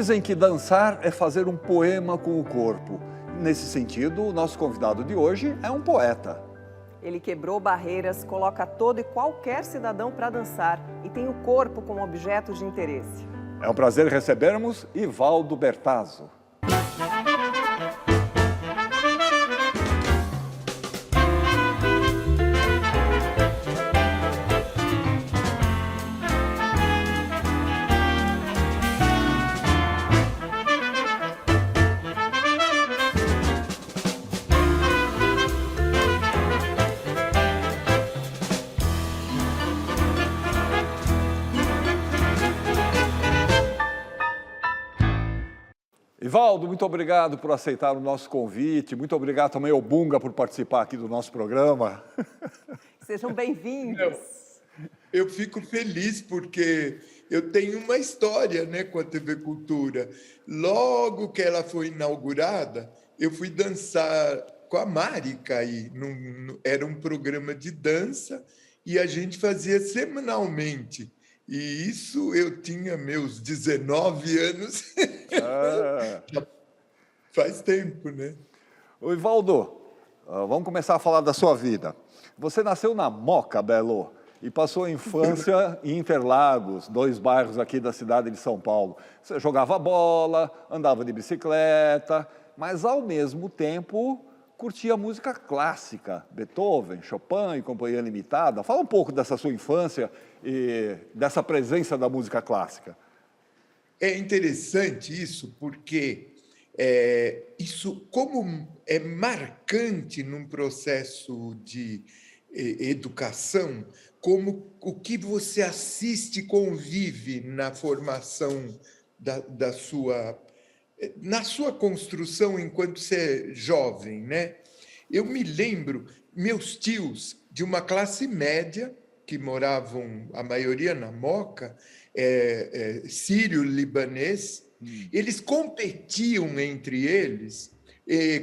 Dizem que dançar é fazer um poema com o corpo. Nesse sentido, o nosso convidado de hoje é um poeta. Ele quebrou barreiras, coloca todo e qualquer cidadão para dançar e tem o corpo como objeto de interesse. É um prazer recebermos Ivaldo Bertazzo. Ivaldo, muito obrigado por aceitar o nosso convite. Muito obrigado também ao Bunga por participar aqui do nosso programa. Sejam bem-vindos. Eu fico feliz porque eu tenho uma história, né, com a TV Cultura. Logo que ela foi inaugurada, eu fui dançar com a Marica aí. Era um programa de dança e a gente fazia semanalmente. E isso eu tinha meus 19 anos. Faz tempo, né? Ô, Ivaldo, vamos começar a falar da sua vida. Você nasceu na Moca, Belo, e passou a infância em Interlagos, 2 bairros aqui da cidade de São Paulo. Você jogava bola, andava de bicicleta, mas ao mesmo tempo curtia música clássica, Beethoven, Chopin e Companhia Limitada. Fala um pouco dessa sua infância e dessa presença da música clássica. É interessante isso, porque isso, como é marcante num processo de educação, como o que você assiste e convive na formação da sua... na sua construção enquanto você é jovem, né? Eu me lembro, meus tios de uma classe média, que moravam, a maioria na Moca, sírio-libanês, eles competiam entre eles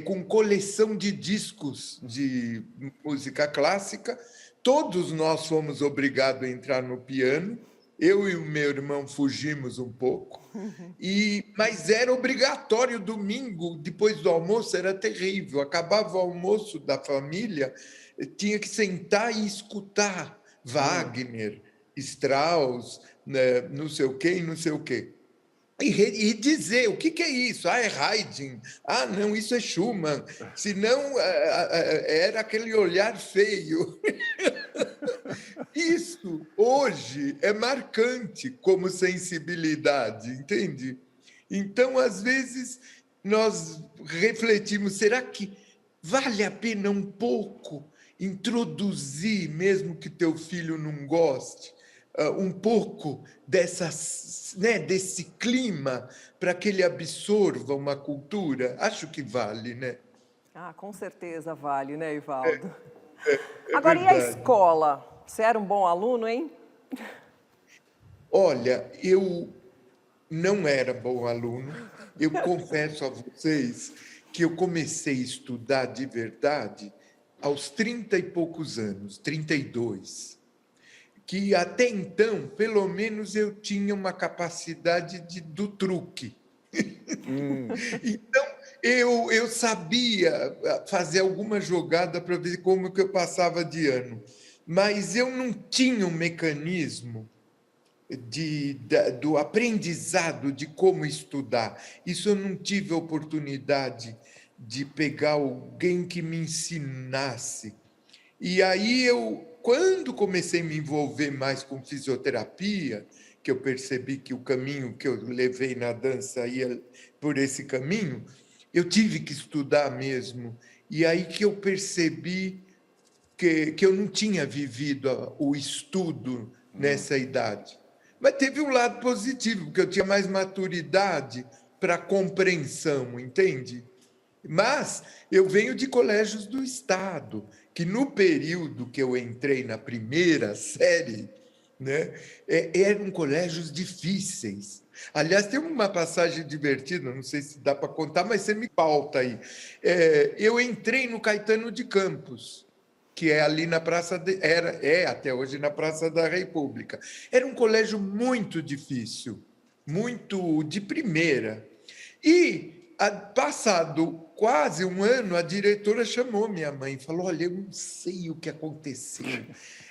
com coleção de discos de música clássica. Todos nós fomos obrigados a entrar no piano. Eu e o meu irmão fugimos um pouco, mas era obrigatório domingo, depois do almoço, era terrível. Acabava o almoço da família, tinha que sentar e escutar Wagner, Strauss, né, não sei o quê e não sei o quê. E dizer, o que é isso? Ah, é Haydn. Ah, não, isso é Schumann. Senão, era aquele olhar feio. Isso, hoje, é marcante como sensibilidade, entende? Então, às vezes, nós refletimos, será que vale a pena um pouco introduzir, mesmo que teu filho não goste, um pouco desse clima para que ele absorva uma cultura? Acho que vale, né? Ah, com certeza vale, né, Ivaldo? Agora, e a escola? Você era um bom aluno, hein? Olha, eu não era bom aluno. Eu confesso a vocês que eu comecei a estudar de verdade aos 30 e poucos anos, 32. Que até então, pelo menos, eu tinha uma capacidade do truque. Então, eu sabia fazer alguma jogada para ver como que eu passava de ano, mas eu não tinha um mecanismo do aprendizado de como estudar. Isso eu não tive a oportunidade de pegar alguém que me ensinasse. E aí quando comecei a me envolver mais com fisioterapia, que eu percebi que o caminho que eu levei na dança ia por esse caminho, eu tive que estudar mesmo. E aí que eu percebi que eu não tinha vivido o estudo nessa idade. Mas teve um lado positivo, porque eu tinha mais maturidade para compreensão, entende? Mas eu venho de colégios do Estado, que no período que eu entrei na primeira série, né, eram colégios difíceis. Aliás, tem uma passagem divertida, não sei se dá para contar, mas você me pauta aí. Eu entrei no Caetano de Campos, que é ali na Praça... até hoje na Praça da República. Era um colégio muito difícil, muito de primeira. E, passado quase um ano, a diretora chamou minha mãe e falou: olha, eu não sei o que aconteceu.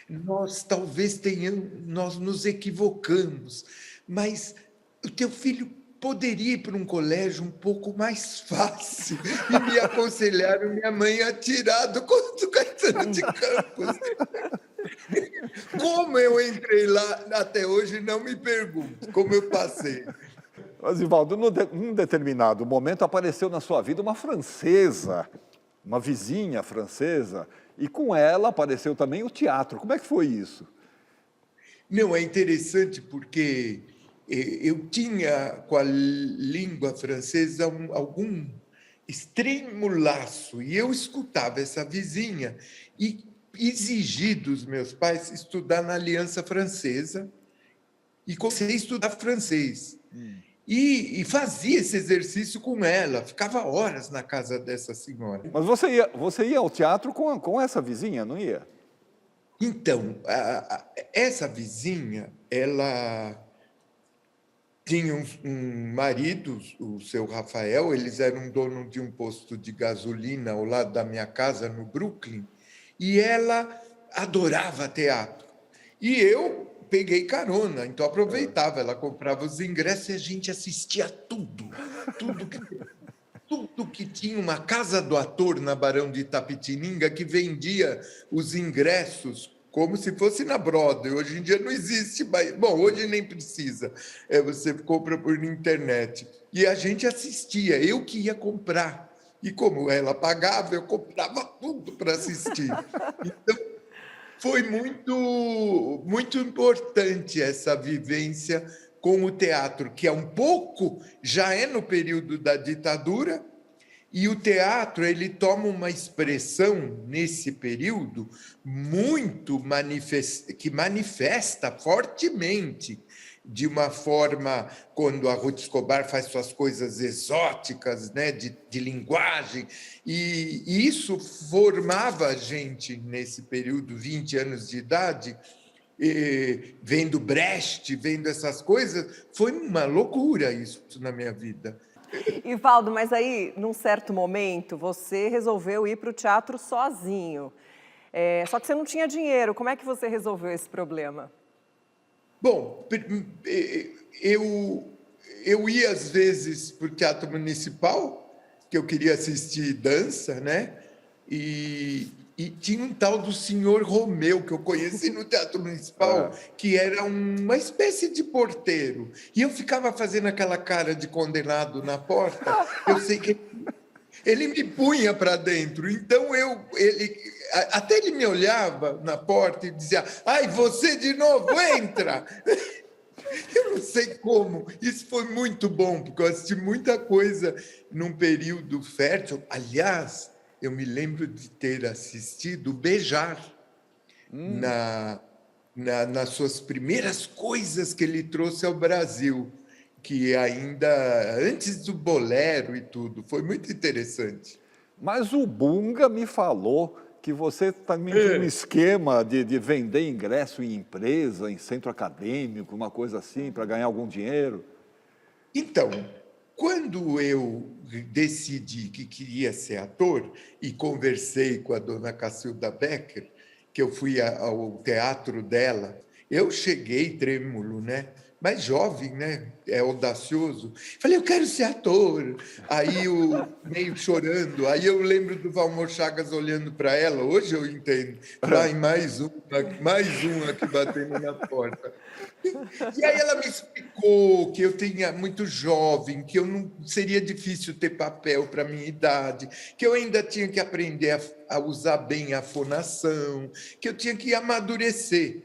Nós nós nos equivocamos, mas o teu filho poderia ir para um colégio um pouco mais fácil. E me aconselharam minha mãe a tirar do Caetano de Campos. Como eu entrei lá até hoje, não me pergunto como eu passei. Mas, Ivaldo, num determinado momento apareceu na sua vida uma francesa, uma vizinha francesa, e com ela apareceu também o teatro. Como é que foi isso? Não, é interessante porque eu tinha com a língua francesa algum extremo laço, e eu escutava essa vizinha e exigi dos meus pais estudar na Aliança Francesa e comecei a estudar francês. E fazia esse exercício com ela, ficava horas na casa dessa senhora. Mas você ia ao teatro com essa vizinha, não ia? Então, essa vizinha, ela tinha um marido, o seu Rafael, eles eram dono de um posto de gasolina ao lado da minha casa, no Brooklyn, e ela adorava teatro. E eu peguei carona, então aproveitava, ela comprava os ingressos e a gente assistia tudo que tinha uma casa do ator na Barão de Itapetininga que vendia os ingressos como se fosse na Broadway. Hoje em dia não existe, mas, bom, hoje nem precisa, você compra por internet. E a gente assistia, eu que ia comprar. E como ela pagava, eu comprava tudo para assistir. Então, foi muito importante essa vivência com o teatro, que é um pouco, já é no período da ditadura, e o teatro ele toma uma expressão nesse período que manifesta fortemente de uma forma, quando a Ruth Escobar faz suas coisas exóticas, né, de linguagem, e isso formava a gente nesse período, 20 anos de idade, vendo Brecht, vendo essas coisas, foi uma loucura isso na minha vida. Ivaldo, mas aí, num certo momento, você resolveu ir para o teatro sozinho. Só que você não tinha dinheiro. Como é que você resolveu esse problema? Bom, eu ia às vezes para o Teatro Municipal, que eu queria assistir dança, né? E tinha um tal do senhor Romeu, que eu conheci no Teatro Municipal, que era uma espécie de porteiro. E eu ficava fazendo aquela cara de condenado na porta. Eu sei que ele me punha para dentro. Então, até ele me olhava na porta e dizia: ai, você de novo, entra! Eu não sei como. Isso foi muito bom, porque eu assisti muita coisa num período fértil. Aliás, eu me lembro de ter assistido Beijar nas suas primeiras coisas que ele trouxe ao Brasil, que ainda antes do bolero e tudo. Foi muito interessante. Mas o Bunga me falou que você também tinha um esquema de vender ingresso em empresa, em centro acadêmico, uma coisa assim, para ganhar algum dinheiro. Então, quando eu decidi que queria ser ator e conversei com a dona Cacilda Becker, que eu fui ao teatro dela, eu cheguei trêmulo, né? Mas jovem, né? É audacioso. Falei, eu quero ser ator. Aí, meio chorando. Aí eu lembro do Valmor Chagas olhando para ela. Hoje eu entendo. Vai, mais uma aqui batendo na porta. E aí ela me explicou que eu tinha muito jovem, que eu não seria difícil ter papel para minha idade, que eu ainda tinha que aprender a usar bem a fonação, que eu tinha que amadurecer.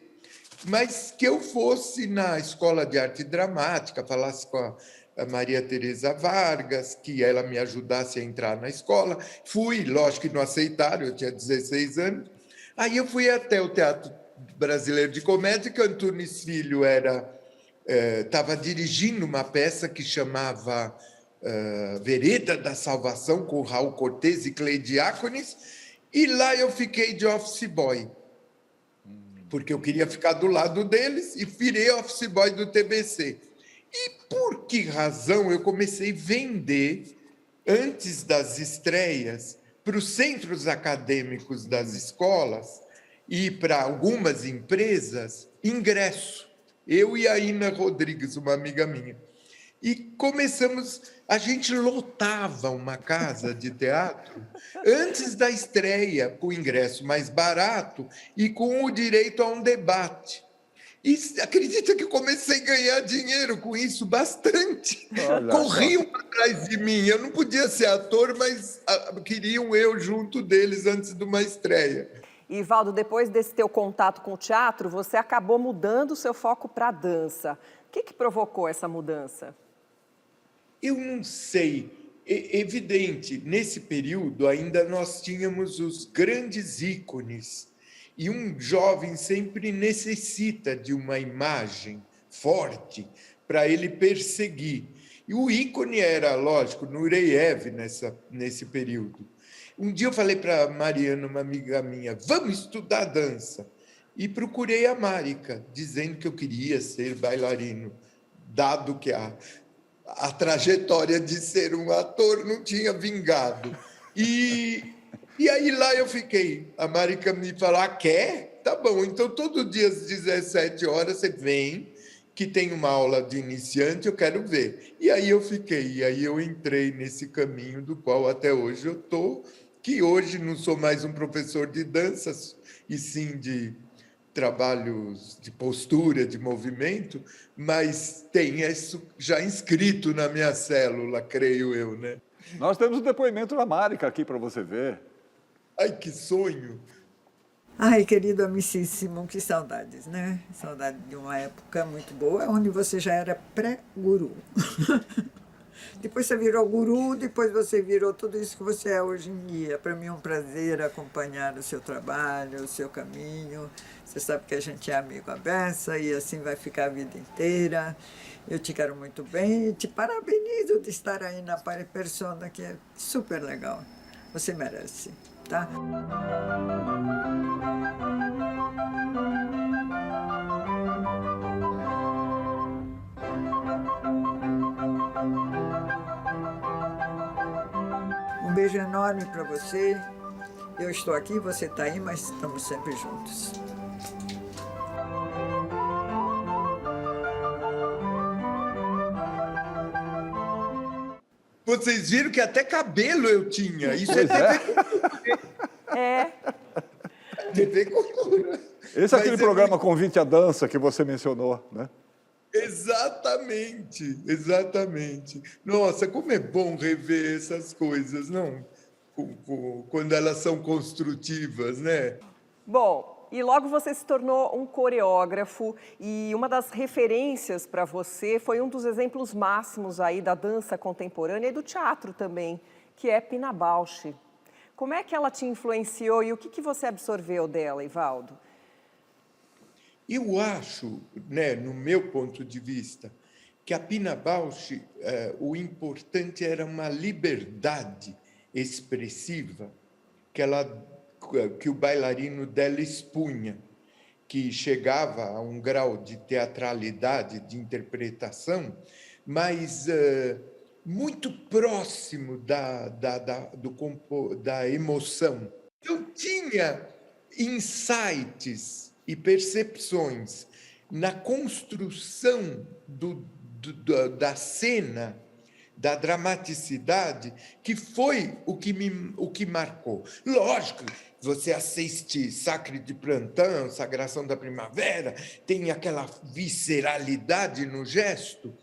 Mas que eu fosse na Escola de Arte Dramática, falasse com a Maria Tereza Vargas, que ela me ajudasse a entrar na escola. Fui, lógico que não aceitaram, eu tinha 16 anos. Aí eu fui até o Teatro Brasileiro de Comédia, que Antunes Filho estava dirigindo uma peça que chamava Vereda da Salvação, com Raul Cortez e Cleide Diáconis, e lá eu fiquei de office boy, porque eu queria ficar do lado deles, e virei office boy do TBC. Por que razão eu comecei a vender, antes das estreias, para os centros acadêmicos das escolas e para algumas empresas, ingresso. Eu e a Ina Rodrigues, uma amiga minha. E a gente lotava uma casa de teatro antes da estreia, com o ingresso mais barato e com o direito a um debate. E acredita que eu comecei a ganhar dinheiro com isso bastante. Olha Corriam só. atrás de mim. Eu não podia ser ator, mas queriam eu junto deles antes de uma estreia. E, Valdo, depois desse teu contato com o teatro, você acabou mudando o seu foco para a dança. O que provocou essa mudança? Eu não sei. É evidente, nesse período ainda nós tínhamos os grandes ícones. E um jovem sempre necessita de uma imagem forte para ele perseguir. E o ícone era, lógico, Nureyev nesse período. Um dia eu falei para a Mariana, uma amiga minha, vamos estudar dança. E procurei a Marika, dizendo que eu queria ser bailarino, dado que a trajetória de ser um ator não tinha vingado. E aí lá eu fiquei. A Marika me falou, quer? Tá bom, então todo dia às 17 horas você vem, que tem uma aula de iniciante, eu quero ver. E aí eu fiquei, e aí eu entrei nesse caminho do qual até hoje eu estou, que hoje não sou mais um professor de danças, e sim de trabalhos de postura, de movimento, mas tem isso já inscrito na minha célula, creio eu, né? Nós temos o depoimento da Marika aqui para você ver. Ai, que sonho! Ai, querido amicíssimo, que saudades, né? Saudade de uma época muito boa, onde você já era pré-guru. Depois você virou guru, depois você virou tudo isso que você é hoje em dia. Para mim é um prazer acompanhar o seu trabalho, o seu caminho. Você sabe que a gente é amigo à beça e assim vai ficar a vida inteira. Eu te quero muito bem e te parabenizo de estar aí na Pari Persona, que é super legal. Você merece, tá? Um beijo enorme para você. Eu estou aqui, você está aí, mas estamos sempre juntos. Vocês viram que até cabelo eu tinha. Isso é TV Cultura. Esse é aquele Mas programa Convite à Dança que você mencionou, né? Exatamente, exatamente. Nossa, como é bom rever essas coisas, não? Quando elas são construtivas, né? Bom, e logo você se tornou um coreógrafo e uma das referências para você foi um dos exemplos máximos aí da dança contemporânea e do teatro também, que é Pina Bausch. Como é que ela te influenciou e o que você absorveu dela, Ivaldo? Eu acho, né, no meu ponto de vista, que a Pina Bausch, o importante era uma liberdade expressiva que o bailarino dela expunha, que chegava a um grau de teatralidade, de interpretação, mas muito próximo da emoção. Eu tinha insights e percepções na construção da cena, da dramaticidade, que foi o que marcou. Lógico, você assiste Sacre de Plantão, Sagração da Primavera, tem aquela visceralidade no gesto,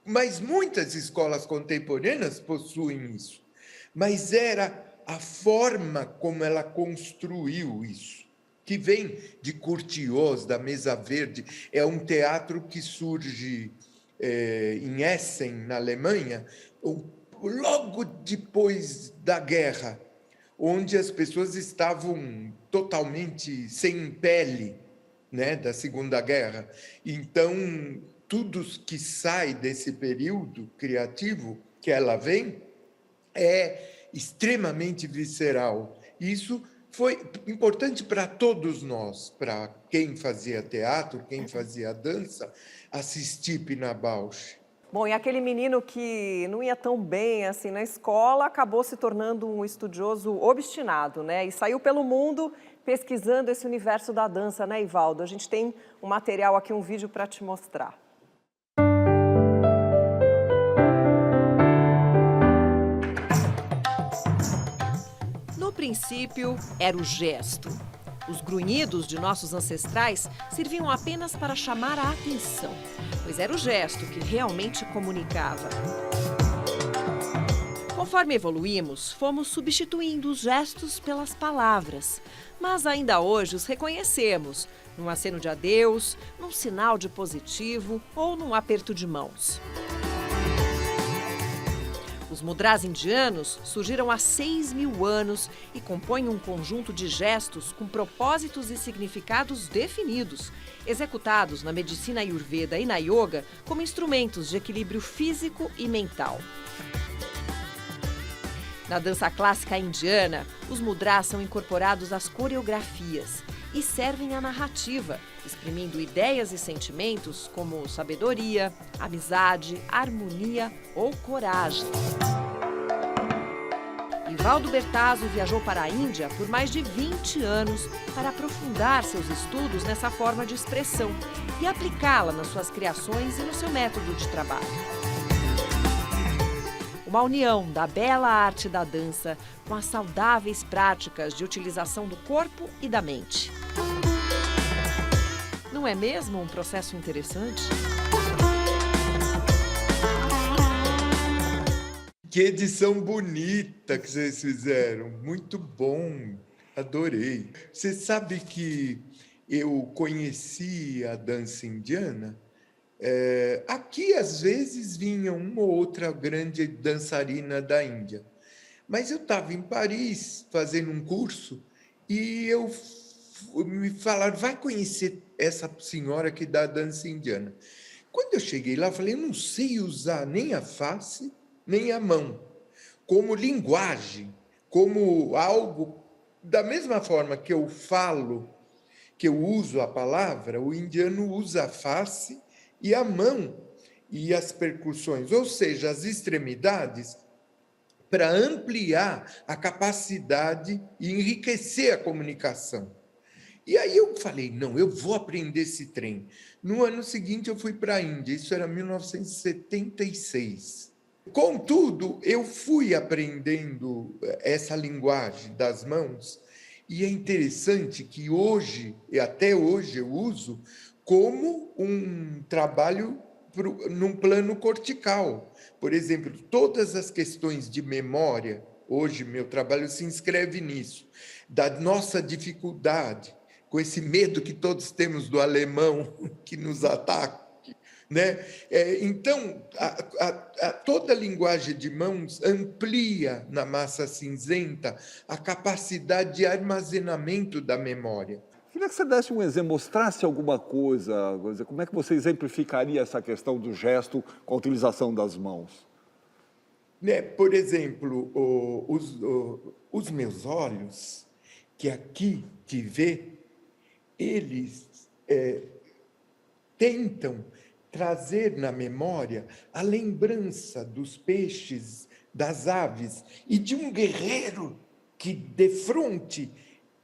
mas muitas escolas contemporâneas possuem isso. Mas era a forma como ela construiu isso, que vem de Curtiós, da Mesa Verde. É um teatro que surge em Essen, na Alemanha, logo depois da guerra, onde as pessoas estavam totalmente sem pele, né, da Segunda Guerra. Então, tudo que sai desse período criativo que ela vem é extremamente visceral. Isso foi importante para todos nós, para quem fazia teatro, quem fazia dança, assistir Pina Bausch. Bom, e aquele menino que não ia tão bem assim na escola acabou se tornando um estudioso obstinado, né? E saiu pelo mundo pesquisando esse universo da dança, né, Ivaldo? A gente tem um material aqui, um vídeo para te mostrar. No princípio, era o gesto. Os grunhidos de nossos ancestrais serviam apenas para chamar a atenção, pois era o gesto que realmente comunicava. Conforme evoluímos, fomos substituindo os gestos pelas palavras, mas ainda hoje os reconhecemos, num aceno de adeus, num sinal de positivo ou num aperto de mãos. Os mudras indianos surgiram há 6.000 anos e compõem um conjunto de gestos com propósitos e significados definidos, executados na medicina ayurveda e na yoga como instrumentos de equilíbrio físico e mental. Na dança clássica indiana, os mudras são incorporados às coreografias e servem à narrativa, exprimindo ideias e sentimentos como sabedoria, amizade, harmonia ou coragem. Ivaldo Bertazzo viajou para a Índia por mais de 20 anos para aprofundar seus estudos nessa forma de expressão e aplicá-la nas suas criações e no seu método de trabalho. Uma união da bela arte da dança com as saudáveis práticas de utilização do corpo e da mente. Não é mesmo um processo interessante? Que edição bonita que vocês fizeram, muito bom, adorei. Você sabe que eu conheci a dança indiana? Aqui, às vezes, vinha uma ou outra grande dançarina da Índia. Mas eu estava em Paris fazendo um curso e me falaram, vai conhecer essa senhora que dá dança indiana. Quando eu cheguei lá, eu falei, eu não sei usar nem a face, nem a mão, como linguagem, como algo, da mesma forma que eu falo, que eu uso a palavra, o indiano usa a face e a mão e as percussões, ou seja, as extremidades, para ampliar a capacidade e enriquecer a comunicação. E aí eu falei, não, eu vou aprender esse trem. No ano seguinte eu fui para a Índia, isso era 1976. Contudo, eu fui aprendendo essa linguagem das mãos e é interessante que hoje, e até hoje eu uso, como um trabalho num plano cortical. Por exemplo, todas as questões de memória, hoje meu trabalho se inscreve nisso, da nossa dificuldade, com esse medo que todos temos do alemão que nos ataca, né? Então, toda a linguagem de mãos amplia na massa cinzenta a capacidade de armazenamento da memória. Queria que você desse um exemplo, mostrasse alguma coisa, como é que você exemplificaria essa questão do gesto com a utilização das mãos? Por exemplo, os meus olhos, que aqui te vê, eles tentam trazer na memória a lembrança dos peixes, das aves e de um guerreiro que, defronte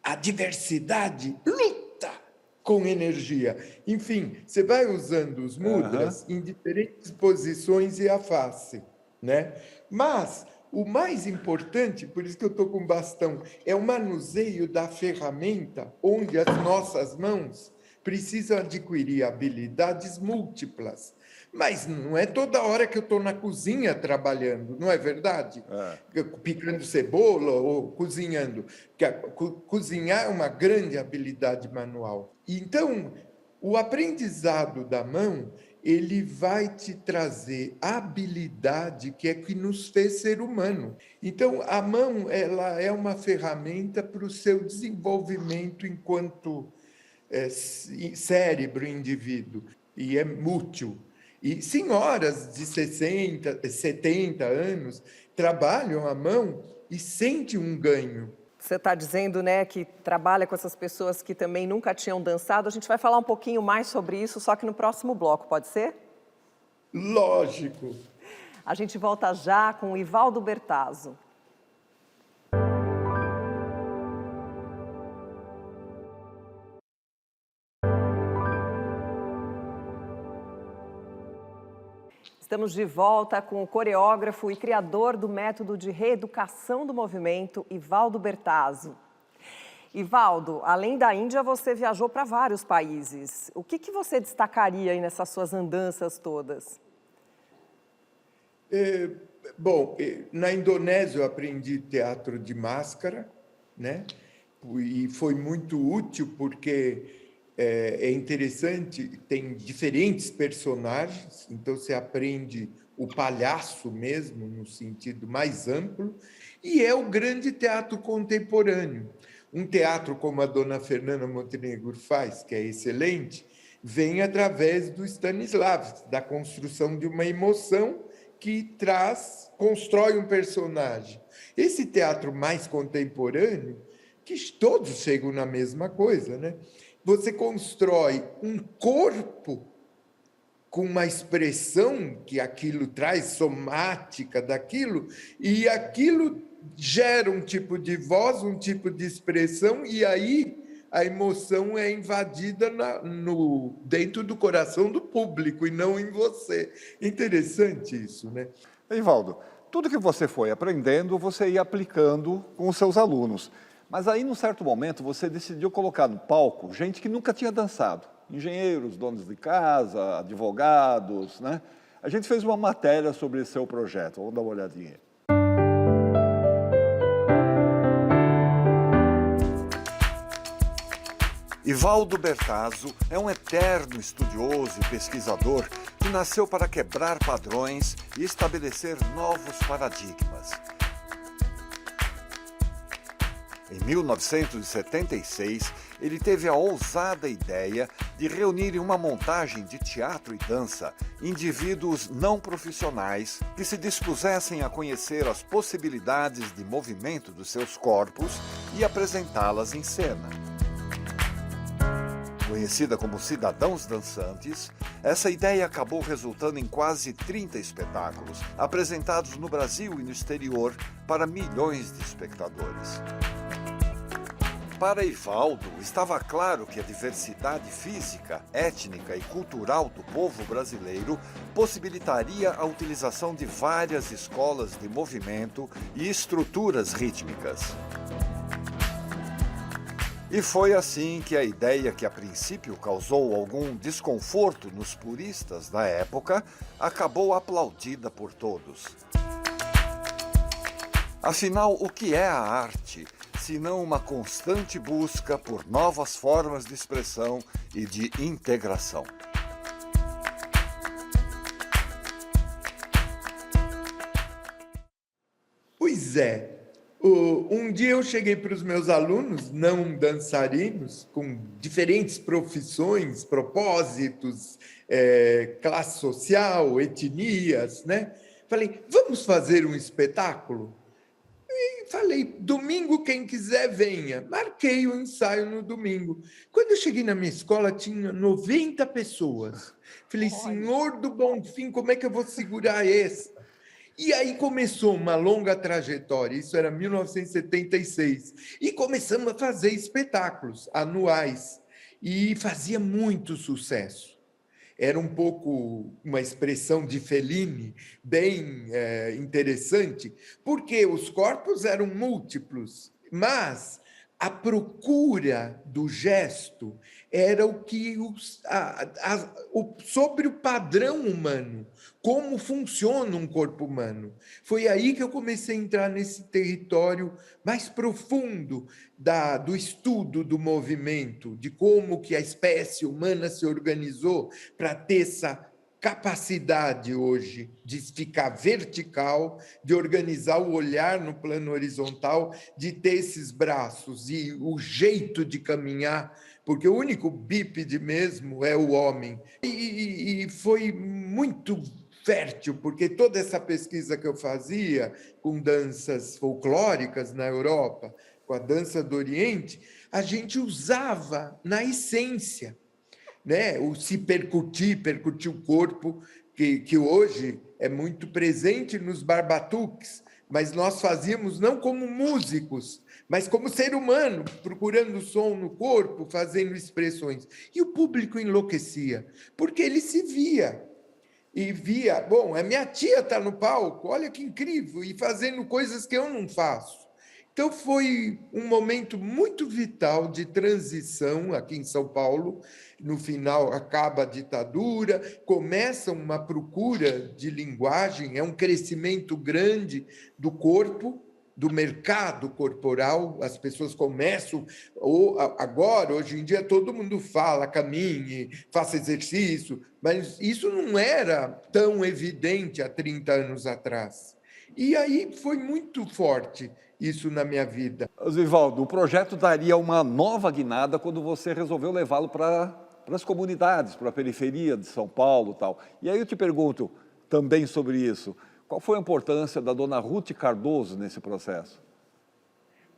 a diversidade, luta com energia. Enfim, você vai usando os mudras em diferentes posições e a face, né? Mas o mais importante, por isso que eu estou com bastão, é o manuseio da ferramenta, onde as nossas mãos precisam adquirir habilidades múltiplas. Mas não é toda hora que eu estou na cozinha trabalhando, não é verdade? Picando cebola ou cozinhando. Porque cozinhar é uma grande habilidade manual. Então, o aprendizado da mão, ele vai te trazer habilidade que é que nos fez ser humano. Então, a mão, ela é uma ferramenta para o seu desenvolvimento enquanto cérebro, indivíduo, e é útil. E senhoras de 60, 70 anos trabalham a mão e sentem um ganho. Você está dizendo, né, que trabalha com essas pessoas que também nunca tinham dançado. A gente vai falar um pouquinho mais sobre isso, só que no próximo bloco, pode ser? Lógico. A gente volta já com o Ivaldo Bertazzo. Estamos de volta com o coreógrafo e criador do método de reeducação do movimento, Ivaldo Bertazzo. Ivaldo, além da Índia, você viajou para vários países. O que você destacaria aí nessas suas andanças todas? Na Indonésia eu aprendi teatro de máscara, né? E foi muito útil porque é interessante, tem diferentes personagens, então você aprende o palhaço mesmo, no sentido mais amplo, e é o grande teatro contemporâneo. Um teatro como a dona Fernanda Montenegro faz, que é excelente, vem através do Stanislavski, da construção de uma emoção que constrói um personagem. Esse teatro mais contemporâneo, que todos chegam na mesma coisa, né? Você constrói um corpo com uma expressão que aquilo traz, somática daquilo, e aquilo gera um tipo de voz, um tipo de expressão, e aí a emoção é invadida dentro do coração do público e não em você. Interessante isso, né? Ivaldo, tudo que você foi aprendendo, você ia aplicando com os seus alunos. Mas aí, num certo momento, você decidiu colocar no palco gente que nunca tinha dançado. Engenheiros, donos de casa, advogados, né? A gente fez uma matéria sobre esse seu projeto. Vamos dar uma olhadinha. Ivaldo Bertazzo é um eterno estudioso e pesquisador que nasceu para quebrar padrões e estabelecer novos paradigmas. Em 1976, ele teve a ousada ideia de reunir em uma montagem de teatro e dança indivíduos não profissionais que se dispusessem a conhecer as possibilidades de movimento dos seus corpos e apresentá-las em cena. Conhecida como Cidadãos Dançantes, essa ideia acabou resultando em quase 30 espetáculos, apresentados no Brasil e no exterior para milhões de espectadores. Para Ivaldo, estava claro que a diversidade física, étnica e cultural do povo brasileiro possibilitaria a utilização de várias escolas de movimento e estruturas rítmicas. E foi assim que a ideia, que a princípio causou algum desconforto nos puristas da época, acabou aplaudida por todos. Afinal, o que é a arte, senão uma constante busca por novas formas de expressão e de integração? Pois é. Um dia eu cheguei para os meus alunos, não dançarinos, com diferentes profissões, propósitos, classe social, etnias, né? Falei, vamos fazer um espetáculo? E falei, domingo quem quiser venha. Marquei o ensaio no domingo. Quando eu cheguei na minha escola, tinha 90 pessoas. Falei, Senhor do Bom Fim, como é que eu vou segurar esse? E aí começou uma longa trajetória, isso era 1976, e começamos a fazer espetáculos anuais, e fazia muito sucesso. Era um pouco uma expressão de Fellini, bem interessante, porque os corpos eram múltiplos, mas a procura do gesto era o que sobre o padrão humano, como funciona um corpo humano. Foi aí que eu comecei a entrar nesse território mais profundo do estudo do movimento, de como que a espécie humana se organizou para ter essa capacidade hoje de ficar vertical, de organizar o olhar no plano horizontal, de ter esses braços e o jeito de caminhar, porque o único bípede mesmo é o homem. E foi muito fértil, porque toda essa pesquisa que eu fazia com danças folclóricas na Europa, com a dança do Oriente, a gente usava na essência, né? O se percutir o corpo, que hoje é muito presente nos barbatuques, mas nós fazíamos não como músicos, mas como ser humano, procurando som no corpo, fazendo expressões. E o público enlouquecia, porque ele se via. E via, bom, a minha tia está no palco, olha que incrível, e fazendo coisas que eu não faço. Então, foi um momento muito vital de transição aqui em São Paulo. No final, acaba a ditadura, começa uma procura de linguagem, é um crescimento grande do corpo, do mercado corporal, as pessoas começam, agora, hoje em dia, todo mundo fala, caminhe, faça exercício, mas isso não era tão evidente há 30 anos atrás. E aí foi muito forte isso na minha vida. Zivaldo, o projeto daria uma nova guinada quando você resolveu levá-lo para as comunidades, para a periferia de São Paulo e tal. E aí eu te pergunto também sobre isso. Qual foi a importância da dona Ruth Cardoso nesse processo?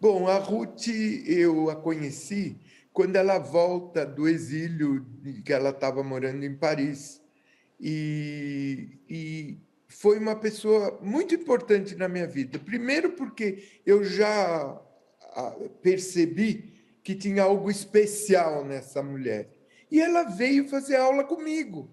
Bom, a Ruth, eu a conheci quando ela volta do exílio, que ela estava morando em Paris. E foi uma pessoa muito importante na minha vida. Primeiro porque eu já percebi que tinha algo especial nessa mulher. E ela veio fazer aula comigo.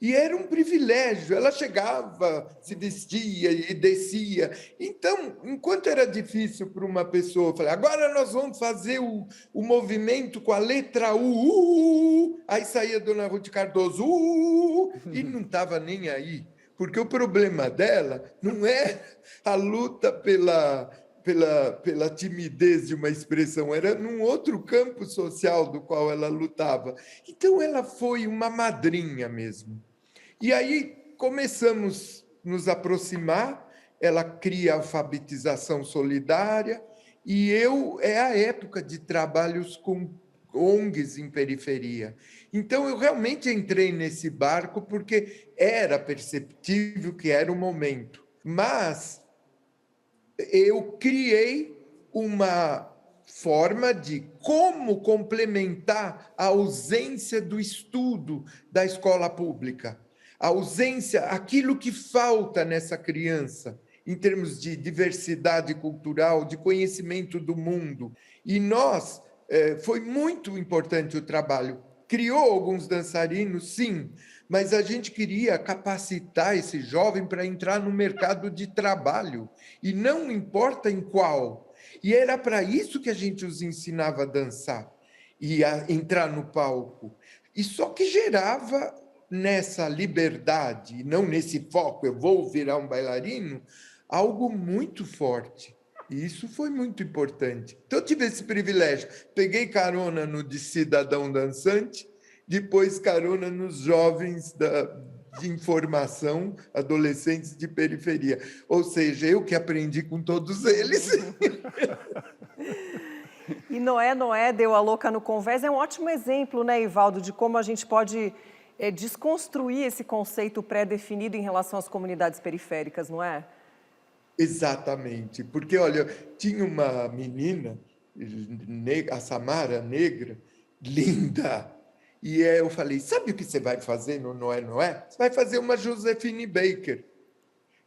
E era um privilégio. Ela chegava, se vestia e descia. Então, enquanto era difícil para uma pessoa, eu falei, agora nós vamos fazer o movimento com a letra U. Aí saía a dona Ruth Cardoso, e não estava nem aí. Porque o problema dela não é a luta pela timidez de uma expressão, era num outro campo social do qual ela lutava. Então, ela foi uma madrinha mesmo. E aí começamos a nos aproximar, ela cria a alfabetização solidária, e é a época de trabalhos com ONGs em periferia. Então, eu realmente entrei nesse barco porque era perceptível que era o momento. Mas eu criei uma forma de como complementar a ausência do estudo da escola pública, a ausência, aquilo que falta nessa criança, em termos de diversidade cultural, de conhecimento do mundo. E nós, foi muito importante o trabalho. Criou alguns dançarinos, sim, mas a gente queria capacitar esse jovem para entrar no mercado de trabalho, e não importa em qual. E era para isso que a gente os ensinava a dançar e a entrar no palco. E só que gerava nessa liberdade, não nesse foco, eu vou virar um bailarino, algo muito forte. E isso foi muito importante. Então, eu tive esse privilégio. Peguei carona no de Cidadão Dançante, depois carona nos jovens de informação, adolescentes de periferia. Ou seja, eu que aprendi com todos eles. E Noé deu a louca no Convés, é um ótimo exemplo, né, Ivaldo, de como a gente pode desconstruir esse conceito pré-definido em relação às comunidades periféricas, não é? Exatamente, porque, olha, tinha uma menina, a Samara, negra, linda, e eu falei, sabe o que você vai fazer no Noé? Você vai fazer uma Josephine Baker.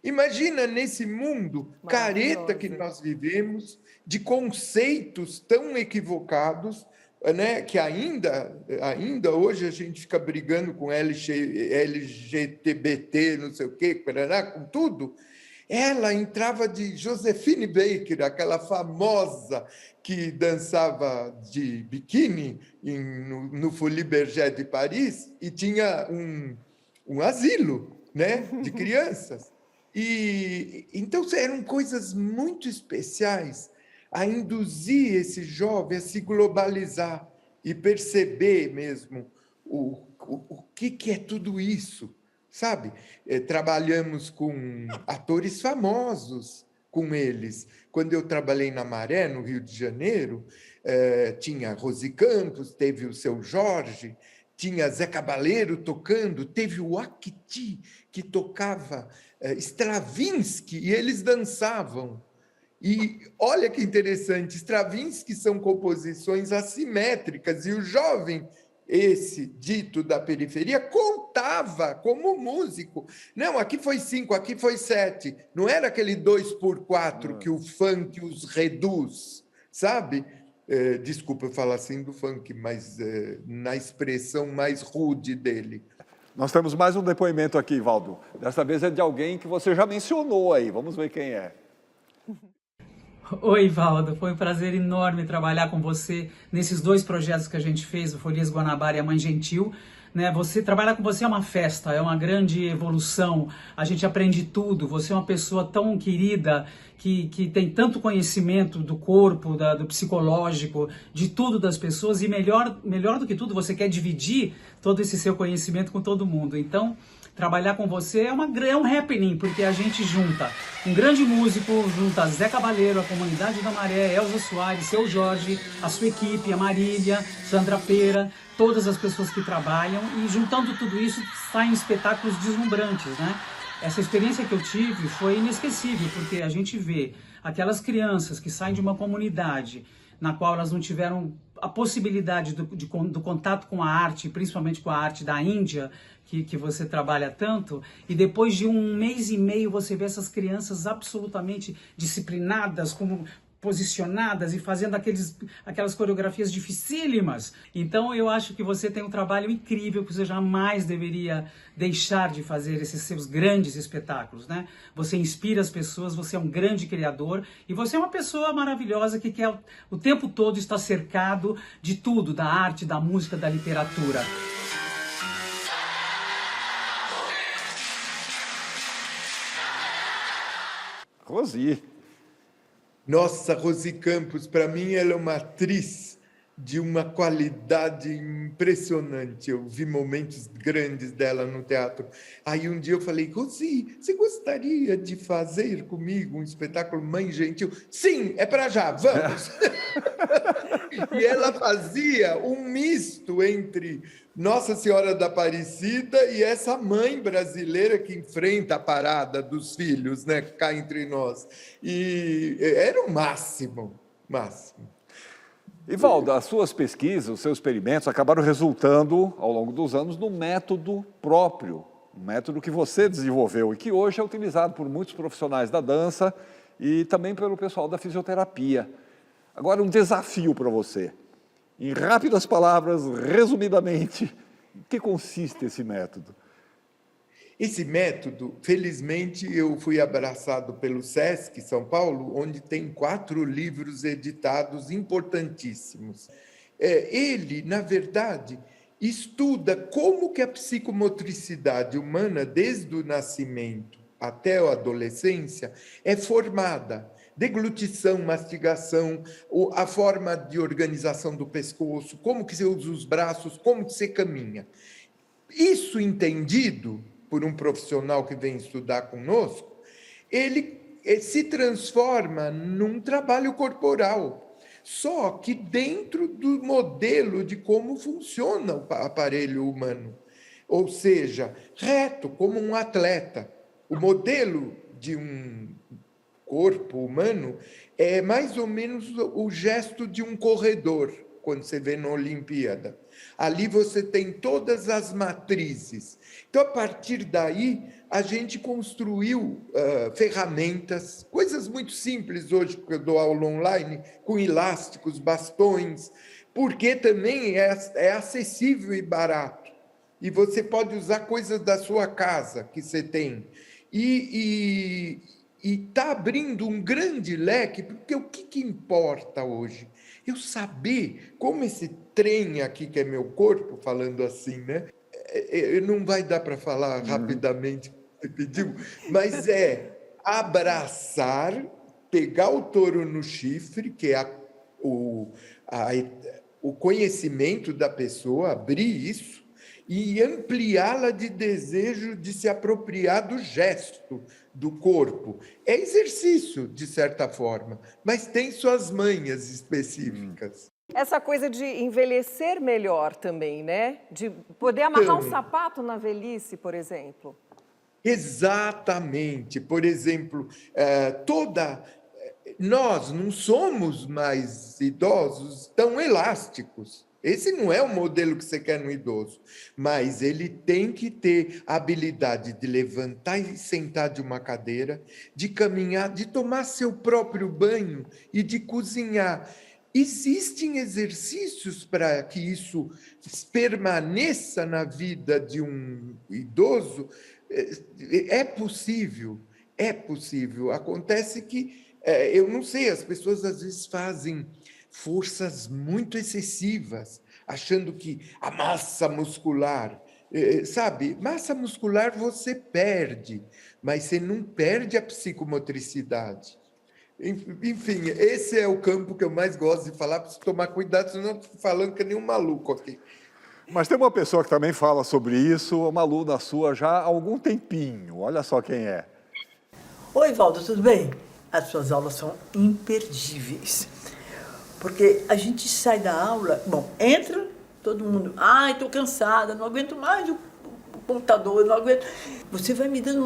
Imagina nesse mundo careta que nós vivemos, de conceitos tão equivocados, né, que ainda hoje a gente fica brigando com LGTBT, não sei o quê, com tudo. Ela entrava de Josephine Baker, aquela famosa que dançava de biquíni no Folies Bergère de Paris, e tinha um asilo, né, de crianças. E então eram coisas muito especiais a induzir esse jovem a se globalizar e perceber mesmo o que é tudo isso, sabe? Trabalhamos com atores famosos com eles. Quando eu trabalhei na Maré, no Rio de Janeiro, tinha Rose Campos, teve o Seu Jorge, tinha Zé Cabaleiro tocando, teve o Acti, que tocava Stravinsky, e eles dançavam. E olha que interessante, Stravinsky são composições assimétricas, e o jovem esse dito da periferia contava como músico. Não, aqui foi 5, aqui foi 7. Não era aquele 2x4 que o funk os reduz, sabe? Desculpa eu falar assim do funk, mas na expressão mais rude dele. Nós temos mais um depoimento aqui, Valdo. Dessa vez é de alguém que você já mencionou aí. Vamos ver quem é. Oi, Valdo. Foi um prazer enorme trabalhar com você nesses 2 projetos que a gente fez, o Folias Guanabara e a Mãe Gentil. Né? Trabalhar com você é uma festa, é uma grande evolução, a gente aprende tudo. Você é uma pessoa tão querida, que tem tanto conhecimento do corpo, do psicológico, de tudo das pessoas, e melhor do que tudo, você quer dividir todo esse seu conhecimento com todo mundo. Então, trabalhar com você é um happening, porque a gente junta um grande músico, junta Zé Cabaleiro, a Comunidade da Maré, Elza Soares, Seu Jorge, a sua equipe, a Marília, Sandra Pera, todas as pessoas que trabalham, e juntando tudo isso saem espetáculos deslumbrantes, né? Essa experiência que eu tive foi inesquecível, porque a gente vê aquelas crianças que saem de uma comunidade na qual elas não tiveram a possibilidade do contato com a arte, principalmente com a arte da Índia, que você trabalha tanto, e depois de 1 mês e meio você vê essas crianças absolutamente disciplinadas, como posicionadas e fazendo aquelas coreografias dificílimas. Então eu acho que você tem um trabalho incrível, que você jamais deveria deixar de fazer esses seus grandes espetáculos, né? Você inspira as pessoas, você é um grande criador e você é uma pessoa maravilhosa que quer o tempo todo estar cercado de tudo, da arte, da música, da literatura. Rosi. Nossa, Rosi Campos, para mim, ela é uma atriz de uma qualidade impressionante. Eu vi momentos grandes dela no teatro. Aí um dia eu falei, Rosi, você gostaria de fazer comigo um espetáculo Mãe Gentil? Sim, é para já, vamos! E ela fazia um misto entre Nossa Senhora da Aparecida e essa mãe brasileira que enfrenta a parada dos filhos, né, cá entre nós. E era o máximo, máximo. E, Valdo, as suas pesquisas, os seus experimentos acabaram resultando, ao longo dos anos, num método próprio, um método que você desenvolveu e que hoje é utilizado por muitos profissionais da dança e também pelo pessoal da fisioterapia. Agora, um desafio para você. Em rápidas palavras, resumidamente, em que consiste esse método? Esse método, felizmente, eu fui abraçado pelo SESC São Paulo, onde tem 4 livros editados importantíssimos. Ele, na verdade, estuda como que a psicomotricidade humana, desde o nascimento até a adolescência, é formada. Deglutição, mastigação, a forma de organização do pescoço, como que você usa os braços, como que você caminha. Isso entendido por um profissional que vem estudar conosco, ele se transforma num trabalho corporal, só que dentro do modelo de como funciona o aparelho humano. Ou seja, reto, como um atleta. O modelo de um corpo humano é mais ou menos o gesto de um corredor, quando você vê na Olimpíada. Ali você tem todas as matrizes. Então, a partir daí, a gente construiu ferramentas, coisas muito simples hoje, porque eu dou aula online, com elásticos, bastões, porque também é acessível e barato. E você pode usar coisas da sua casa que você tem. E está abrindo um grande leque, porque o que importa hoje? Eu saber como esse trem aqui, que é meu corpo, falando assim, né? Não vai dar para falar rapidamente, você pediu, mas é abraçar, pegar o touro no chifre, que é o conhecimento da pessoa, abrir isso, e ampliá-la de desejo de se apropriar do gesto do corpo. É exercício, de certa forma, mas tem suas manhas específicas. Essa coisa de envelhecer melhor também, né? De poder amarrar um sapato na velhice, por exemplo. Exatamente. Por exemplo, nós não somos mais idosos tão elásticos. Esse não é o modelo que você quer no idoso, mas ele tem que ter a habilidade de levantar e sentar de uma cadeira, de caminhar, de tomar seu próprio banho e de cozinhar. Existem exercícios para que isso permaneça na vida de um idoso? É possível, é possível. Acontece que, eu não sei, as pessoas às vezes fazem forças muito excessivas, achando que a massa muscular, sabe, massa muscular você perde, mas você não perde a psicomotricidade. Enfim, esse é o campo que eu mais gosto de falar, preciso tomar cuidado, senão eu estou falando que nem um maluco aqui. Mas tem uma pessoa que também fala sobre isso, uma aluna sua já há algum tempinho. Olha só quem é. Oi, Valdo, tudo bem? As suas aulas são imperdíveis. Porque a gente sai da aula, bom, entra, todo mundo, ai, estou cansada, não aguento mais o computador, não aguento. Você vai me dando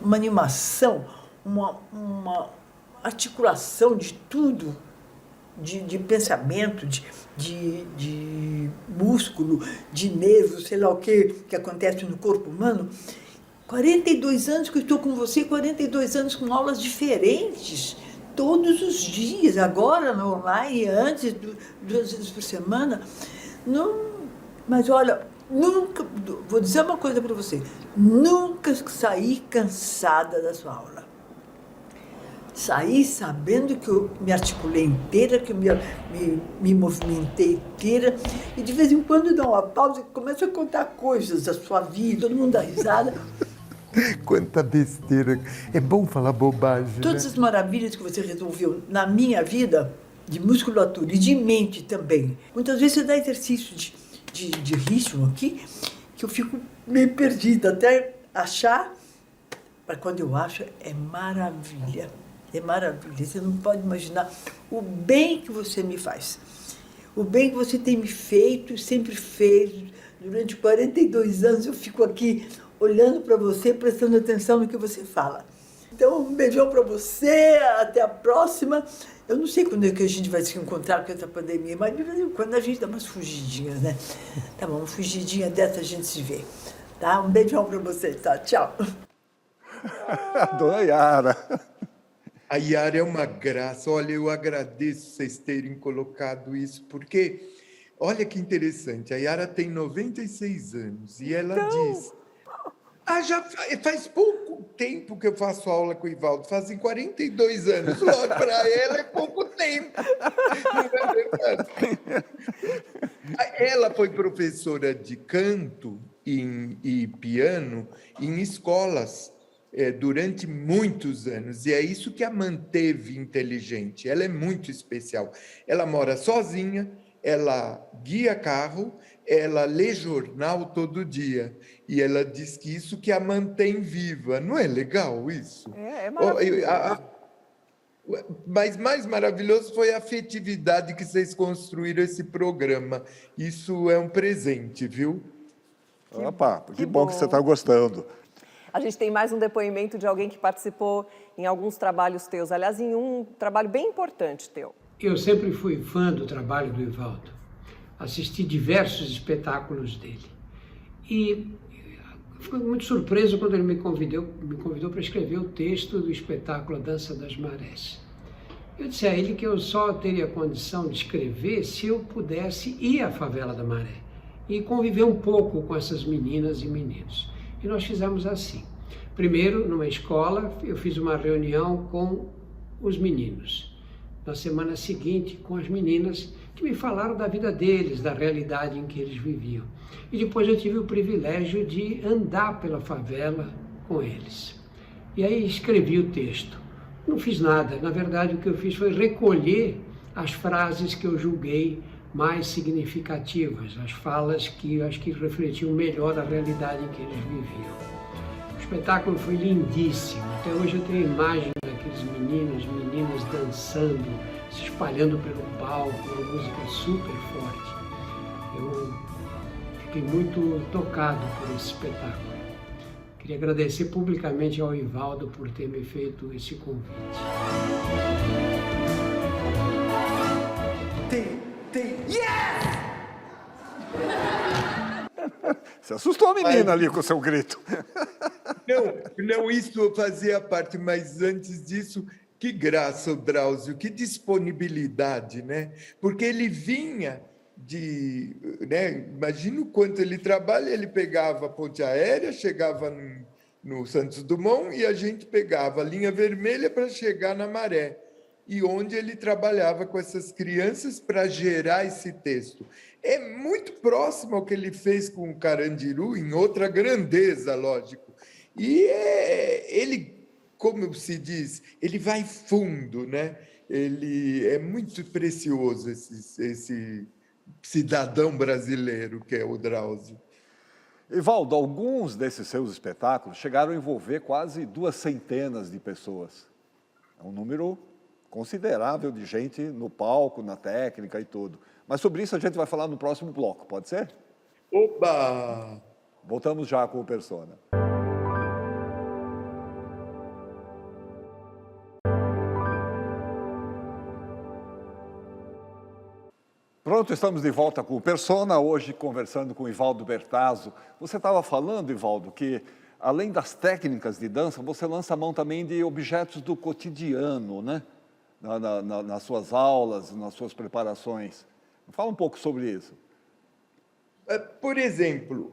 uma animação, uma articulação de tudo, de pensamento, de músculo, de nervo, sei lá o que acontece no corpo humano. 42 anos que eu estou com você, 42 anos com aulas diferentes, todos os dias, agora no online, antes, 2 vezes por semana. Não, mas olha, nunca, vou dizer uma coisa para você, nunca saí cansada da sua aula. Saí sabendo que eu me articulei inteira, que eu me movimentei inteira, e de vez em quando dá uma pausa e começa a contar coisas da sua vida, todo mundo dá risada. Quanta besteira. É bom falar bobagem, Todas as maravilhas que você resolveu na minha vida, de musculatura e de mente também. Muitas vezes você dá exercício de ritmo aqui, que eu fico meio perdida, até achar, mas quando eu acho, é maravilha. É maravilha. Você não pode imaginar o bem que você me faz. O bem que você tem me feito, sempre fez. Durante 42 anos eu fico aqui olhando para você, prestando atenção no que você fala. Então, um beijão para você, até a próxima. Eu não sei quando é que a gente vai se encontrar com essa pandemia, mas de vez em quando a gente dá umas fugidinhas, né? Tá bom, uma fugidinha dessa a gente se vê. Tá? Um beijão para você, tá? Tchau. Dona Yara. A Yara é uma graça. Olha, eu agradeço vocês terem colocado isso, porque, olha que interessante, a Yara tem 96 anos e ela diz... já faz pouco tempo que eu faço aula com o Ivaldo, fazem 42 anos. Logo, para ela é pouco tempo. Não é verdade? Ela foi professora de canto e piano em escolas durante muitos anos, e é isso que a manteve inteligente. Ela é muito especial. Ela mora sozinha, ela guia carro, ela lê jornal todo dia. E ela diz que isso que a mantém viva. Não é legal isso? É maravilhoso. Mas mais maravilhoso foi a afetividade que vocês construíram esse programa. Isso é um presente, viu? Opa, que bom que você está gostando. A gente tem mais um depoimento de alguém que participou em alguns trabalhos teus. Aliás, em um trabalho bem importante teu. Eu sempre fui fã do trabalho do Ivaldo. Assisti diversos espetáculos dele. E fiquei muito surpreso quando ele me convidou para escrever o texto do espetáculo A Dança das Marés. Eu disse a ele que eu só teria condição de escrever se eu pudesse ir à Favela da Maré e conviver um pouco com essas meninas e meninos. E nós fizemos assim. Primeiro, numa escola, eu fiz uma reunião com os meninos. Na semana seguinte, com as meninas, que me falaram da vida deles, da realidade em que eles viviam. E depois eu tive o privilégio de andar pela favela com eles. E aí escrevi o texto. Não fiz nada. Na verdade, o que eu fiz foi recolher as frases que eu julguei mais significativas, as falas que eu acho que refletiam melhor a realidade em que eles viviam. O espetáculo foi lindíssimo. Até hoje eu tenho a imagem daqueles meninos, meninas dançando, se espalhando pelo palco, uma música super forte. Eu fiquei muito tocado por esse espetáculo. Queria agradecer publicamente ao Ivaldo por ter me feito esse convite. Yes! Você assustou a menina ali com o seu grito. Não, isso fazia parte, mas antes disso, que graça o Drauzio, que disponibilidade, né? Porque ele vinha né? Imagina o quanto ele trabalha, ele pegava a ponte aérea, chegava no Santos Dumont e a gente pegava a linha vermelha para chegar na Maré, e onde ele trabalhava com essas crianças para gerar esse texto. É muito próximo ao que ele fez com o Carandiru, em outra grandeza, lógico. E ele, como se diz, ele vai fundo, né? Ele é muito precioso, esse cidadão brasileiro que é o Drauzio. Evaldo, alguns desses seus espetáculos chegaram a envolver quase 200 de pessoas. É um número considerável de gente no palco, na técnica e tudo. Mas sobre isso a gente vai falar no próximo bloco, pode ser? Oba! Voltamos já com o Persona. Pronto, estamos de volta com o Persona, hoje conversando com o Ivaldo Bertazzo. Você estava falando, Ivaldo, que além das técnicas de dança, você lança a mão também de objetos do cotidiano, né? Nas suas aulas, nas suas preparações. Fala um pouco sobre isso. Por exemplo,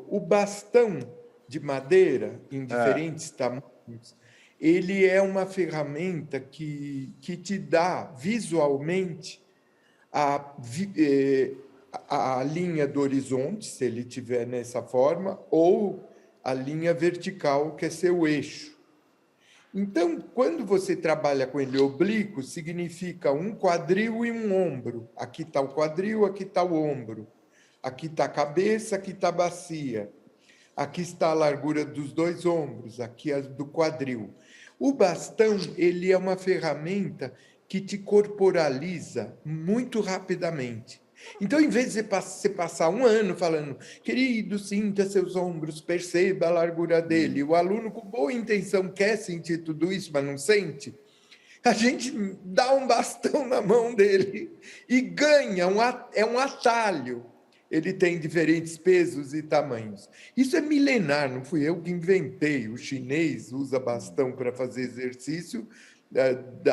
o bastão de madeira, em diferentes tamanhos, ele é uma ferramenta que te dá visualmente a linha do horizonte, se ele tiver nessa forma, ou a linha vertical, que é seu eixo. Então, quando você trabalha com ele oblíquo, significa um quadril e um ombro. Aqui está o quadril, aqui está o ombro. Aqui está a cabeça, aqui está a bacia. Aqui está a largura dos dois ombros, aqui a do quadril. O bastão, ele é uma ferramenta que te corporaliza muito rapidamente. Então, em vez de você passar um ano falando, querido, sinta seus ombros, perceba a largura dele, o aluno com boa intenção quer sentir tudo isso, mas não sente, a gente dá um bastão na mão dele e ganha, é um atalho. Ele tem diferentes pesos e tamanhos. Isso é milenar, não fui eu que inventei. O chinês usa bastão para fazer exercício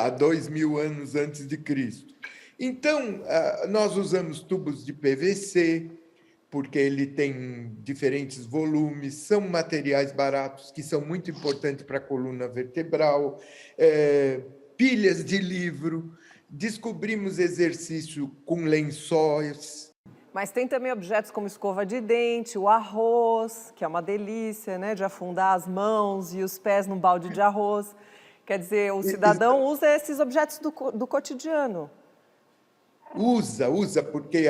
há 2000 anos antes de Cristo. Então, nós usamos tubos de PVC, porque ele tem diferentes volumes, são materiais baratos, que são muito importantes para a coluna vertebral, pilhas de livro, descobrimos exercício com lençóis. Mas tem também objetos como escova de dente, o arroz, que é uma delícia, né, de afundar as mãos e os pés num balde de arroz. Quer dizer, o cidadão usa esses objetos do cotidiano. Usa, porque,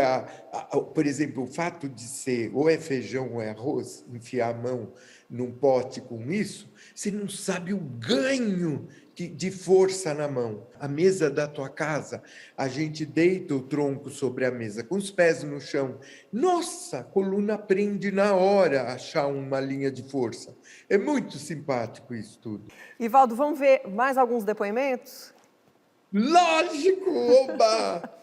por exemplo, o fato de ser ou é feijão ou é arroz, enfiar a mão num pote com isso, você não sabe o ganho de força na mão. A mesa da tua casa, a gente deita o tronco sobre a mesa, com os pés no chão. Nossa, a coluna aprende na hora a achar uma linha de força. É muito simpático isso tudo. Ivaldo, vamos ver mais alguns depoimentos? Lógico, oba!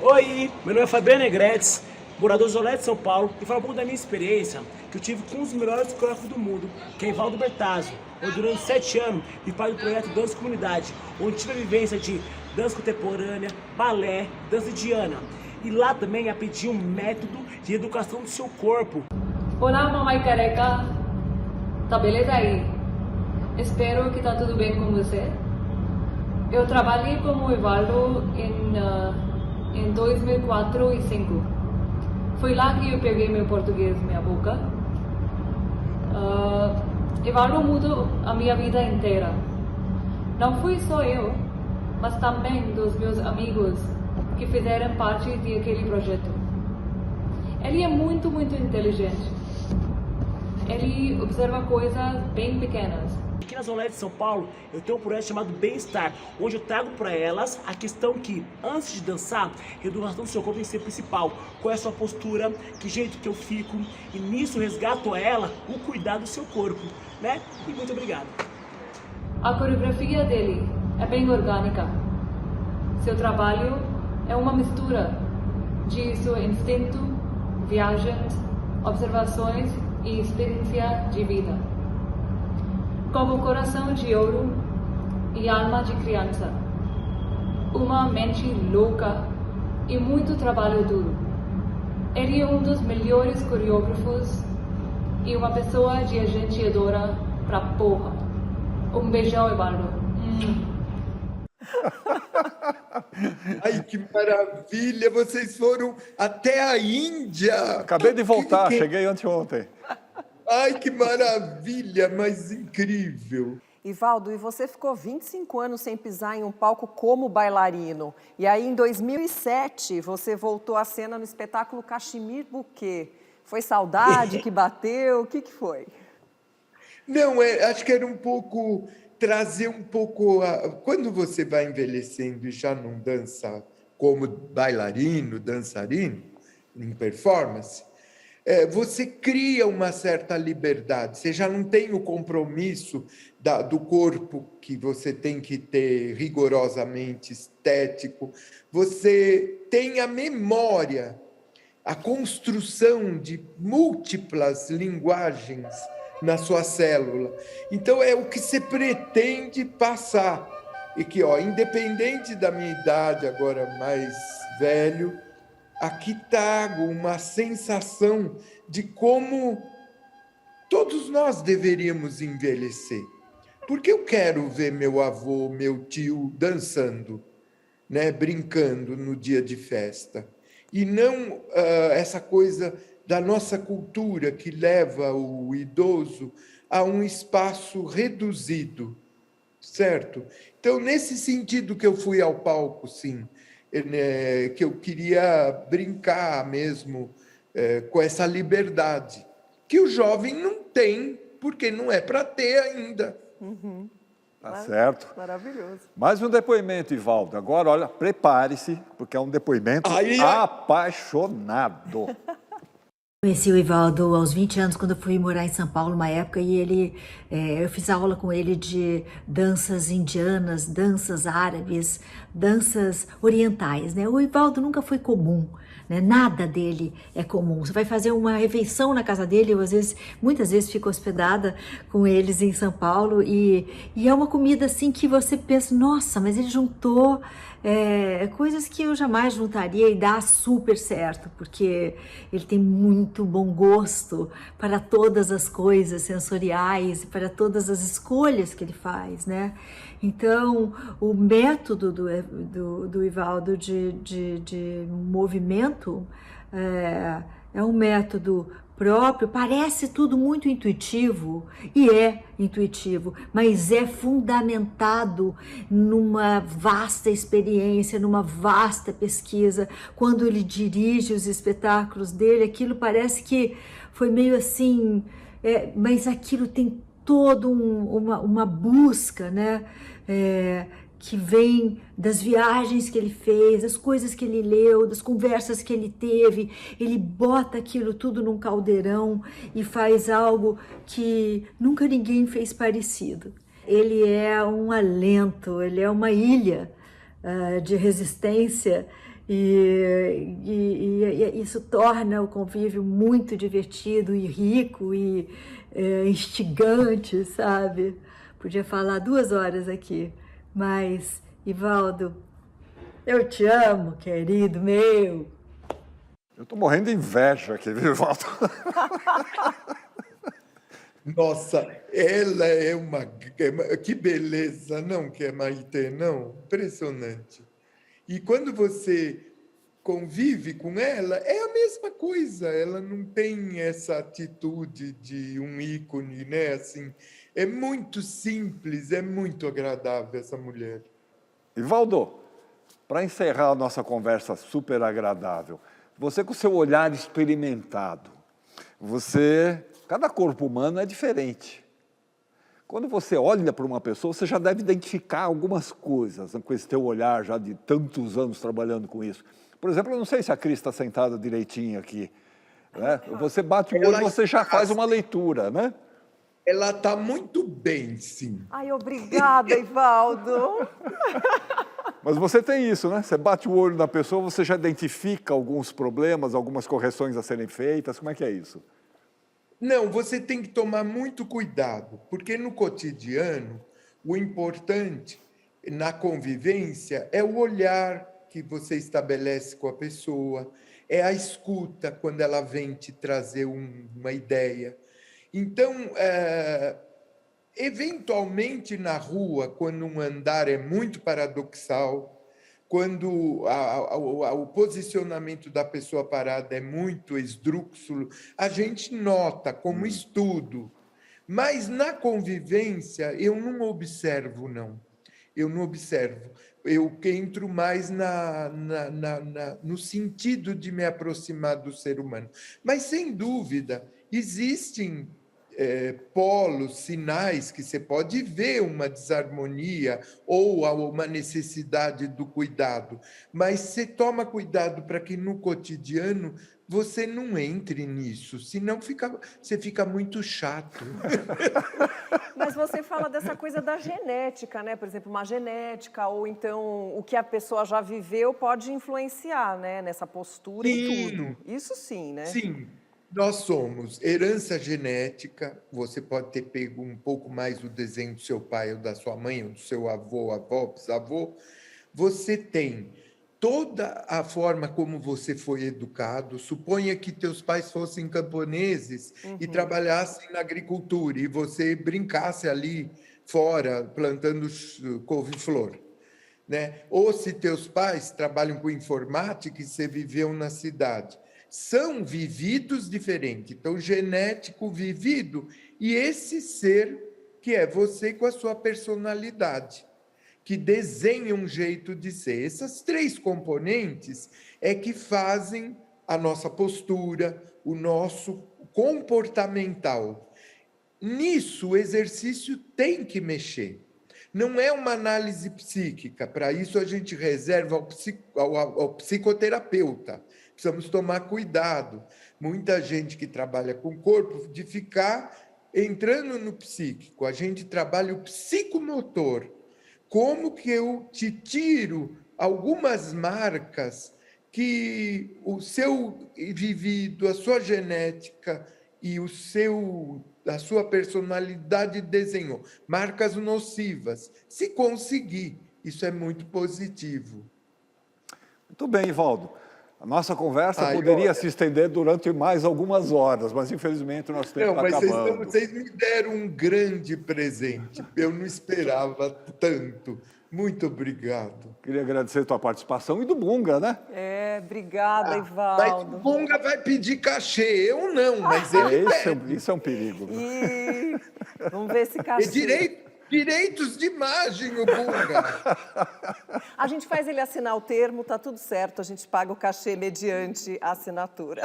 Oi, meu nome é Fabiano Negretes, morador de Zolé de São Paulo, e falo um pouco da minha experiência que eu tive com um dos melhores coreógrafos do mundo, que é Ivaldo Bertazzo, onde durante 7 anos fui parte do projeto Dança Comunidade, onde tive a vivência de dança contemporânea, balé, dança indiana. E lá também aprendi um método de educação do seu corpo. Olá, mamãe careca. Tá beleza aí? Espero que tá tudo bem com você. Eu trabalhei como Ivaldo em 2004 e 2005. Foi lá que eu peguei meu português, minha boca. Ivaldo mudou a minha vida inteira. Não fui só eu, mas também dos meus amigos que fizeram parte daquele projeto. Ele é muito, muito inteligente. Ele observa coisas bem pequenas. Aqui na Zona Leste de São Paulo, eu tenho um projeto chamado Bem-Estar, onde eu trago para elas a questão que, antes de dançar, a educação do seu corpo tem que ser principal. Qual é a sua postura, que jeito que eu fico, e nisso resgato a ela o cuidado do seu corpo, né? E muito obrigado. A coreografia dele é bem orgânica. Seu trabalho é uma mistura de seu instinto, viagens, observações e experiência de vida. Como coração de ouro e alma de criança, uma mente louca e muito trabalho duro. Ele é um dos melhores coreógrafos e uma pessoa de gente adora pra porra. Um beijão, Evaldo. Ai, que maravilha! Vocês foram até a Índia! Acabei de voltar, cheguei anteontem. Ai, que maravilha, mas incrível! Ivaldo, e você ficou 25 anos sem pisar em um palco como bailarino. E aí, em 2007, você voltou à cena no espetáculo Cachemir Bouquet. Foi saudade que bateu? O que foi? Não, acho que era um pouco... trazer um pouco... Quando você vai envelhecendo e já não dança como bailarino, dançarino, em performance, você cria uma certa liberdade. Você já não tem o compromisso do corpo que você tem que ter rigorosamente estético. Você tem a memória, a construção de múltiplas linguagens na sua célula. Então, é o que você pretende passar. E que, independente da minha idade, agora mais velho, aqui trago uma sensação de como todos nós deveríamos envelhecer. Porque eu quero ver meu avô, meu tio dançando, né, brincando no dia de festa. E não essa coisa da nossa cultura que leva o idoso a um espaço reduzido, certo? Então, nesse sentido que eu fui ao palco, sim, que eu queria brincar mesmo com essa liberdade, que o jovem não tem, porque não é para ter ainda. Uhum. Tá certo. Maravilhoso. Mais um depoimento, Ivaldo. Agora, olha, prepare-se, porque é um depoimento apaixonado. Conheci o Ivaldo aos 20 anos, quando eu fui morar em São Paulo, uma época, e eu fiz aula com ele de danças indianas, danças árabes, danças orientais, né? O Ivaldo nunca foi comum, né? Nada dele é comum. Você vai fazer uma refeição na casa dele, eu muitas vezes fico hospedada com eles em São Paulo, e é uma comida assim que você pensa, nossa, mas ele juntou coisas que eu jamais juntaria, e dá super certo, porque ele tem muito bom gosto para todas as coisas sensoriais, para todas as escolhas que ele faz, né? Então, o método do Ivaldo de movimento é um método próprio, parece tudo muito intuitivo, e é intuitivo, mas é fundamentado numa vasta experiência, numa vasta pesquisa. Quando ele dirige os espetáculos dele, aquilo parece que foi meio assim, mas aquilo tem toda uma busca, né? Que vem das viagens que ele fez, das coisas que ele leu, das conversas que ele teve. Ele bota aquilo tudo num caldeirão e faz algo que nunca ninguém fez parecido. Ele é um alento, ele é uma ilha de resistência, e isso torna o convívio muito divertido e rico e instigante, sabe? Podia falar 2 horas aqui. Mas, Ivaldo, eu te amo, querido meu. Eu estou morrendo de inveja aqui, viu, Ivaldo? Nossa, ela é uma... Que beleza, não, que é Maitê, não? Impressionante. E quando você convive com ela, é a mesma coisa. Ela não tem essa atitude de um ícone, né? Assim, é muito simples, é muito agradável essa mulher. Ivaldo, para encerrar a nossa conversa super agradável, você com o seu olhar experimentado, cada corpo humano é diferente. Quando você olha para uma pessoa, você já deve identificar algumas coisas com esse teu olhar já de tantos anos trabalhando com isso. Por exemplo, eu não sei se a Cris está sentada direitinho aqui, né? Você bate o olho e você já faz uma leitura, né? Ela está muito bem, sim. Ai, obrigada, Ivaldo. Mas você tem isso, né? Você bate o olho na pessoa, você já identifica alguns problemas, algumas correções a serem feitas. Como é que é isso? Não, você tem que tomar muito cuidado, porque no cotidiano, o importante na convivência é o olhar que você estabelece com a pessoa, é a escuta quando ela vem te trazer uma ideia. Então, eventualmente na rua, quando um andar é muito paradoxal, quando o posicionamento da pessoa parada é muito esdrúxulo, a gente nota como estudo. Mas na convivência, eu não observo, não. Eu não observo. Eu entro mais no sentido de me aproximar do ser humano. Mas, sem dúvida, existem polos, sinais que você pode ver uma desarmonia ou uma necessidade do cuidado, mas você toma cuidado para que no cotidiano você não entre nisso, senão você fica muito chato. Mas você fala dessa coisa da genética, né? Por exemplo, uma genética, ou então o que a pessoa já viveu pode influenciar, né? Nessa postura e tudo. Isso sim, né? Sim. Nós somos herança genética, você pode ter pego um pouco mais o desenho do seu pai ou da sua mãe, ou do seu avô, avó, bisavô. Você tem toda a forma como você foi educado. Suponha que teus pais fossem camponeses e trabalhassem na agricultura e você brincasse ali fora, plantando couve-flor, né? Ou se teus pais trabalham com informática e você viveu na cidade. São vividos diferentes. Então, genético vivido e esse ser que é você com a sua personalidade, que desenha um jeito de ser. Essas três componentes é que fazem a nossa postura, o nosso comportamental. Nisso, o exercício tem que mexer. Não é uma análise psíquica. Para isso, a gente reserva ao psicoterapeuta. Precisamos tomar cuidado. Muita gente que trabalha com o corpo, de ficar entrando no psíquico. A gente trabalha o psicomotor. Como que eu te tiro algumas marcas que o seu vivido, a sua genética e a sua personalidade desenhou. Marcas nocivas. Se conseguir, isso é muito positivo. Muito bem, Ivaldo. A nossa conversa poderia se estender durante mais algumas horas, mas infelizmente o nosso tempo está acabando. Vocês me deram um grande presente. Eu não esperava tanto. Muito obrigado. Queria agradecer a tua participação e do Bunga, né? Obrigada, Ivaldo. Mas o Bunga vai pedir cachê, eu não, mas ele isso é um perigo. Vamos ver esse cachê. Direitos de imagem, o Bunga. A gente faz ele assinar o termo, tá tudo certo. A gente paga o cachê mediante a assinatura.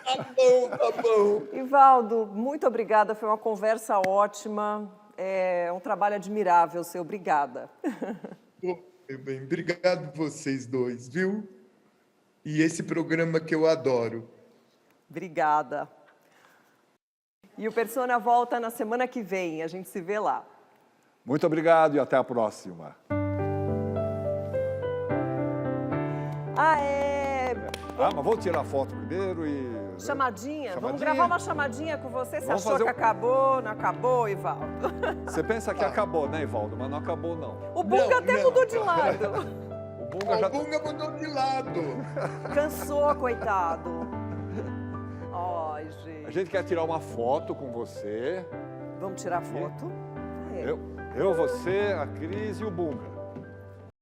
Tá bom. Ivaldo, muito obrigada. Foi uma conversa ótima. É um trabalho admirável seu. Obrigada. Bem, obrigado vocês dois, viu? E esse programa que eu adoro. Obrigada. E o Persona volta na semana que vem. A gente se vê lá. Muito obrigado e até a próxima. Mas vou tirar a foto primeiro e... Chamadinha? Vamos gravar uma chamadinha com você? Você achou que acabou? Não acabou, Ivaldo? Você pensa que acabou, né, Ivaldo? Mas não acabou, não. O Bunga até mudou de lado. O Bunga mudou de lado. Cansou, coitado. Ai, gente. A gente quer tirar uma foto com você. Vamos tirar foto? Eu, você, a Cris e o Bunga.